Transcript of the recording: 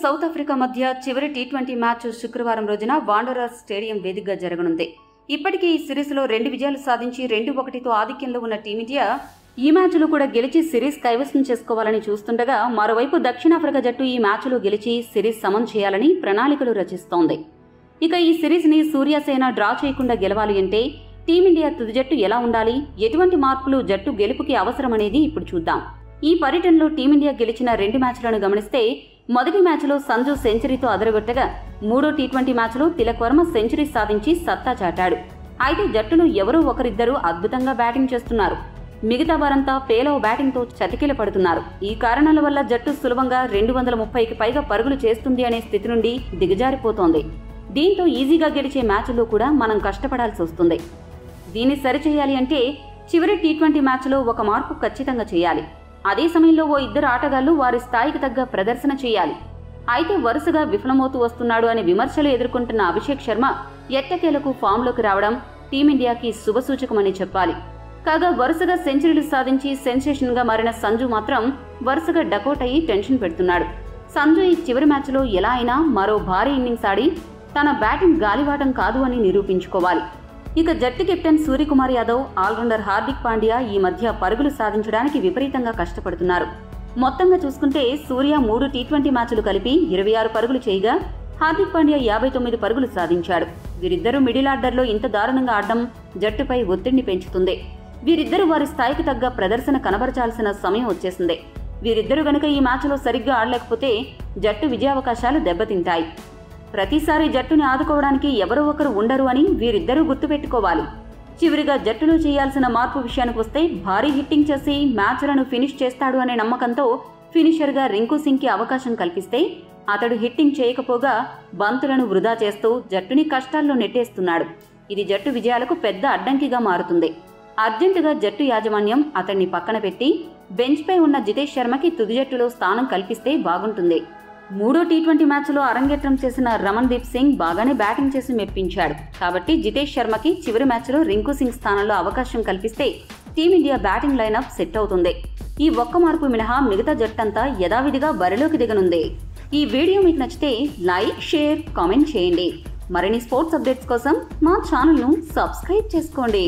South Africa మధ్య చివరి T20 match శుక్రవారం రోజున వాండరర్స్ స్టేడియం వేదికగా జరగనుంది. ఇప్పటికే ఈ సిరీస్లో 2 విజయాలు సాధించి 2-1తో ఆధిక్యంలో ఉన్న టీమిండియా ఈ మ్యాచ్లో కూడా గెలిచి సిరీస్ కైవసం చేసుకోవాలని చూస్తుండగా, మరోవైపు దక్షిణాఫ్రికా జట్టు ఈ మ్యాచ్లో గెలిచి సిరీస్ సమం చేయాలని ప్రణాళికలు రచిస్తోంది. ఇక ఈ సిరీస్ని సూర్యసేన డ్రా చేయకుండా గెలవాలి అంటే టీమిండియా తుది జట్టు ఎలా ఉండాలి, ఎటువంటి మార్పులు జట్టు గెలుపుకి అవసరమనేది ఇప్పుడు చూద్దాం. ఈ పర్యటనలో టీమిండియా గెలిచిన 2 మ్యాచ్లను గమనిస్తే, మొదటి మ్యాచ్లో సంజు సెంచరీతో అదరగొట్టగా, మూడో టీ20 మ్యాచ్లో తిలక్ వర్మ సెంచరీ సాధించి సత్తా చాటాడు. అయితే జట్టులో ఎవరో ఒకరిద్దరు అద్భుతంగా బ్యాటింగ్ చేస్తున్నారు. మిగతా వారంతా పేలవ బ్యాటింగ్తో చతికిల పడుతున్నారు. ఈ కారణాల వల్ల జట్టు సులభంగా 230కి పైగా పరుగులు చేస్తుంది అనే స్థితి నుండి దిగజారిపోతోంది. దీంతో ఈజీగా గెలిచే మ్యాచ్లో కూడా మనం కష్టపడాల్సి వస్తుంది. దీన్ని సరిచేయాలి అంటే చివరి టీ20 మ్యాచ్లో ఒక మార్పు ఖచ్చితంగా చేయాలి. అదే సమయంలో ఓ ఇద్దరు ఆటగాళ్లు వారి స్థాయికి తగ్గ ప్రదర్శన చేయాలి. అయితే వరుసగా విఫలమవుతూ వస్తున్నాడు అనే విమర్శలు ఎదుర్కొంటున్న అభిషేక్ శర్మ ఎట్టకేలకు ఫామ్లోకి రావడం టీమిండియాకి శుభసూచకమని చెప్పాలి. కాగా వరుసగా సెంచరీలు సాధించి సెన్సేషన్గా మారిన సంజు మాత్రం వరుసగా డకౌట్ అయ్యి టెన్షన్ పెడుతున్నాడు. సంజు ఈ చివరి మ్యాచ్లో ఎలా అయినా మరో భారీ ఇన్నింగ్స్ ఆడి తన బ్యాటింగ్ గాలివాటం కాదు అని నిరూపించుకోవాలి. ఇక జట్టు కెప్టెన్ సూర్యకుమార్ యాదవ్, ఆల్రౌండర్ హార్దిక్ పాండ్యా ఈ మధ్య పరుగులు సాధించడానికి విపరీతంగా కష్టపడుతున్నారు. మొత్తంగా చూసుకుంటే సూర్య 3 టీ20 మ్యాచ్లు కలిపి 26 పరుగులు చేయగా, హార్దిక్ పాండ్యా 59 పరుగులు సాధించాడు. వీరిద్దరూ మిడిల్ ఆర్డర్లో ఇంత దారుణంగా ఆడడం జట్టుపై ఒత్తిడిని పెంచుతుంది. వీరిద్దరూ వారి స్థాయికి తగ్గ ప్రదర్శన కనబరచాల్సిన సమయం వచ్చేసింది. వీరిద్దరూ గనుక ఈ మ్యాచ్లో సరిగ్గా ఆడలేకపోతే జట్టు విజయావకాశాలు దెబ్బతింటాయి. ప్రతిసారి జట్టుని ఆదుకోవడానికి ఎవరో ఒకరు ఉండరు అని వీరిద్దరూ గుర్తుపెట్టుకోవాలి. చివరిగా జట్టులో చేయాల్సిన మార్పు విషయానికి వస్తే, భారీ హిట్టింగ్ చేసి మ్యాచ్లను ఫినిష్ చేస్తాడు అనే నమ్మకంతో ఫినిషర్గా రింకు సింగ్కి అవకాశం కల్పిస్తే, అతడు హిట్టింగ్ చేయకపోగా బంతులను వృధా చేస్తూ జట్టుని కష్టాల్లో నెట్టేస్తున్నాడు. ఇది జట్టు విజయాలకు పెద్ద అడ్డంకిగా మారుతుంది. అర్జెంటుగా జట్టు యాజమాన్యం అతన్ని పక్కన పెట్టి బెంచ్పై ఉన్న జితేష్ శర్మకి తుది జట్టులో స్థానం కల్పిస్తే బాగుంటుంది. మూడో టీ20 మ్యాచ్లో అరంగేట్రం చేసిన రమణ్దీప్ సింగ్ బాగానే బ్యాటింగ్ చేసి మెప్పించాడు. కాబట్టి జితేష్ శర్మకి చివరి మ్యాచ్లో రింకు సింగ్ స్థానంలో అవకాశం కల్పిస్తే టీమిండియా బ్యాటింగ్ లైనప్ సెట్ అవుతుంది. ఈ ఒక్క మార్పు మినహా మిగతా జట్టంతా యథావిధిగా బరిలోకి దిగనుంది. ఈ వీడియో మీకు నచ్చితే లైక్, షేర్, కామెంట్ చేయండి. మరిన్ని స్పోర్ట్స్ అప్డేట్స్ కోసం మా ఛానల్ను సబ్స్క్రైబ్ చేసుకోండి.